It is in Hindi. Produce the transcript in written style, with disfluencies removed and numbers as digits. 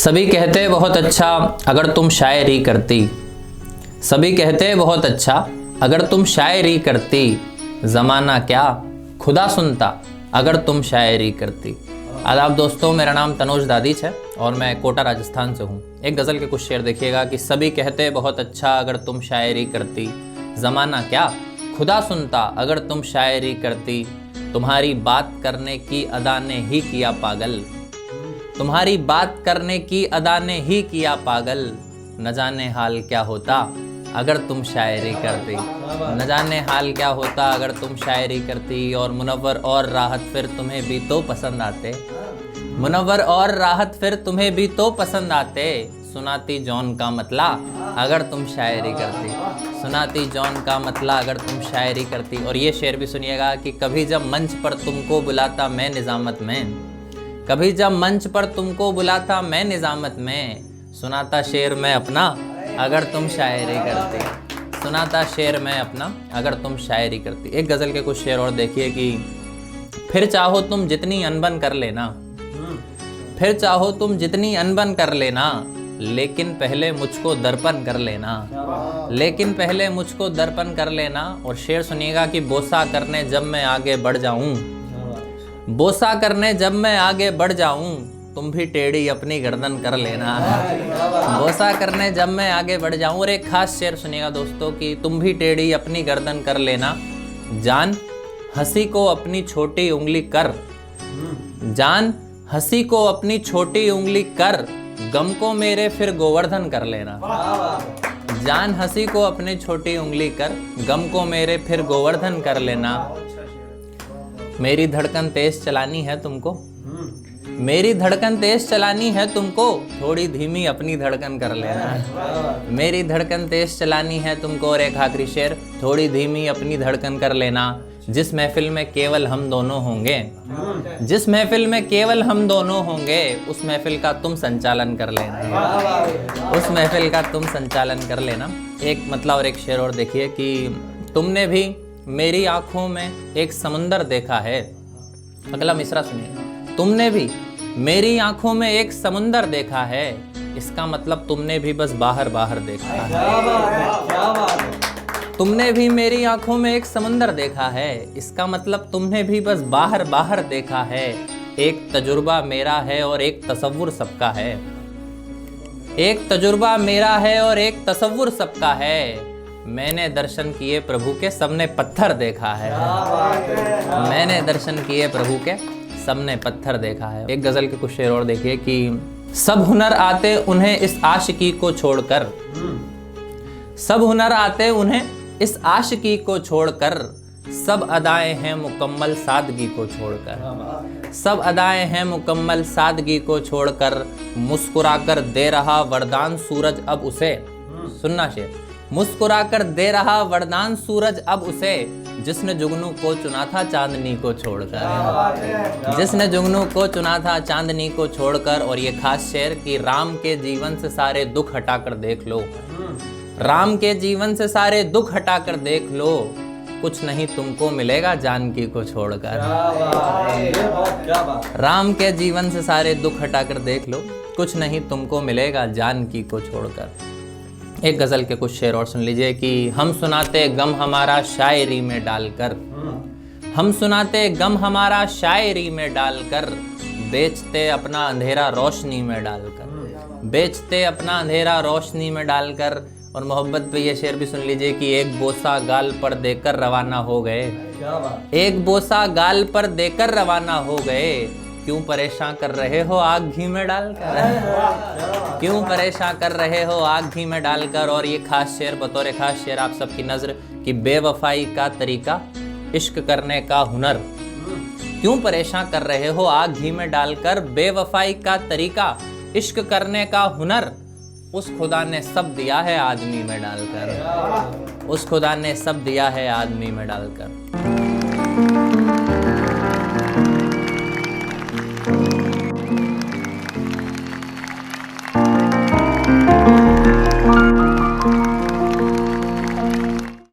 सभी कहते बहुत अच्छा अगर तुम शायरी करती। सभी कहते बहुत अच्छा अगर तुम शायरी करती। ज़माना क्या खुदा सुनता अगर तुम शायरी करती। आदाब दोस्तों, मेरा नाम तनोज दादीच है और मैं कोटा राजस्थान से हूँ। एक गज़ल के कुछ शेर देखिएगा कि सभी कहते बहुत अच्छा अगर तुम शायरी करती। ज़माना क्या खुदा सुनता अगर तुम शायरी करती। तुम्हारी बात करने की अदा ने ही किया पागल। तुम्हारी बात करने की अदा ने ही किया पागल। न जाने हाल क्या होता अगर तुम शायरी करती। न जाने हाल क्या होता अगर तुम शायरी करती। और मुनव्वर और राहत फिर तुम्हें भी तो पसंद आते। मुनव्वर और राहत फिर तुम्हें भी तो पसंद आते। सुनाती जॉन का मतला अगर तुम शायरी करती। सुनाती जॉन का मतला अगर तुम शायरी करती। और ये शेर भी सुनिएगा कि कभी जब मंच पर तुमको बुलाता मैं निजामत में। कभी जब मंच पर तुमको बुलाता मैं निजामत में। सुनाता शेर मैं अपना अगर तुम शायरी करती। सुनाता शेर मैं अपना अगर तुम शायरी करती। एक गज़ल के कुछ शेर और देखिए कि फिर चाहो तुम जितनी अनबन कर लेना। फिर चाहो तुम जितनी अनबन कर लेना। लेकिन पहले मुझको दर्पण कर लेना। लेकिन पहले मुझको दर्पण कर लेना। और शेर सुनिएगा कि बोसा करने जब मैं आगे बढ़ जाऊं। बोसा करने जब मैं आगे बढ़ जाऊं तुम भी टेढ़ी अपनी गर्दन कर लेना। बोसा करने जब मैं आगे बढ़ जाऊं। और एक खास शेर सुनिएगा दोस्तों कि तुम भी टेढ़ी अपनी गर्दन कर लेना। जान हंसी को अपनी छोटी उंगली कर। जान हंसी को अपनी छोटी उंगली कर। गम को मेरे फिर गोवर्धन कर लेना। जान हंसी को अपनी छोटी उंगली कर। गम को मेरे फिर गोवर्धन कर लेना। मेरी धड़कन तेज चलानी है तुमको। मेरी धड़कन तेज चलानी है तुमको। थोड़ी धीमी अपनी धड़कन कर लेना। मेरी धड़कन तेज चलानी है तुमको। और एक आखिरी शेर, थोड़ी धीमी अपनी धड़कन कर लेना। जिस महफिल में केवल हम दोनों होंगे। जिस महफिल में केवल हम दोनों होंगे उस महफिल का तुम संचालन कर लेना। उस महफिल का तुम संचालन कर लेना। एक मतलब और एक शेर और देखिए कि तुमने भी मेरी आंखों में एक समुंदर देखा है। अगला मिसरा सुनिए। तुमने भी मेरी आंखों में एक समुंदर देखा है। इसका मतलब तुमने भी बस बाहर बाहर देखा है। तुमने भी मेरी आंखों में एक समुंदर देखा है। इसका मतलब तुमने भी बस बाहर बाहर देखा है। एक तजुर्बा मेरा है और एक तसव्वुर सबका है। एक तजुर्बा मेरा है और एक तसव्वुर सबका है। मैंने दर्शन किए प्रभु के सबने पत्थर देखा है। मैंने दर्शन किए प्रभु के सबने पत्थर देखा है। एक गजल के कुछ शेर और देखिए कि सब हुनर आते उन्हें इस आशिकी को छोड़कर। सब हुनर आते उन्हें इस आशिकी को छोड़कर। सब अदाएं हैं मुकम्मल सादगी को छोड़कर। सब अदाएं हैं मुकम्मल सादगी को छोड़कर। मुस्कुराकर दे रहा वरदान सूरज अब उसे। सुनना शेर। मुस्कुराकर दे रहा वरदान सूरज अब उसे। जिसने जुगनू को चुना था चांदनी को छोड़कर। जिसने जुगनू को चुना था चांदनी को छोड़कर। और ये खास शेर कि राम के जीवन से सारे दुख हटाकर देख लो। राम के जीवन से सारे दुख हटाकर देख लो। कुछ नहीं तुमको मिलेगा जानकी को छोड़कर। राम के जीवन से सारे दुख हटाकर देख लो। कुछ नहीं तुमको मिलेगा जानकी को छोड़कर। एक गज़ल के कुछ शेर और सुन लीजिए कि हम सुनाते गम हमारा शायरी में डालकर। हम सुनाते गम हमारा शायरी में डालकर। बेचते अपना अंधेरा रोशनी में डालकर। बेचते अपना अंधेरा रोशनी में डालकर। और मोहब्बत पे ये शेर भी सुन लीजिए कि एक बोसा गाल पर देकर रवाना हो गए। एक बोसा गाल पर देकर रवाना हो गए। क्यों परेशान कर रहे हो आग घी में डालकर। क्यों परेशान कर रहे हो आग घी में डालकर। और ये खास शेर बतौर खास शेर आप सबकी नजर कि बेवफाई का तरीका इश्क करने का हुनर। क्यों परेशान कर रहे हो आग घी में डालकर। बेवफाई का तरीका इश्क करने का हुनर। उस खुदा ने सब दिया है आदमी में डालकर। उस खुदा ने सब दिया है आदमी में डालकर।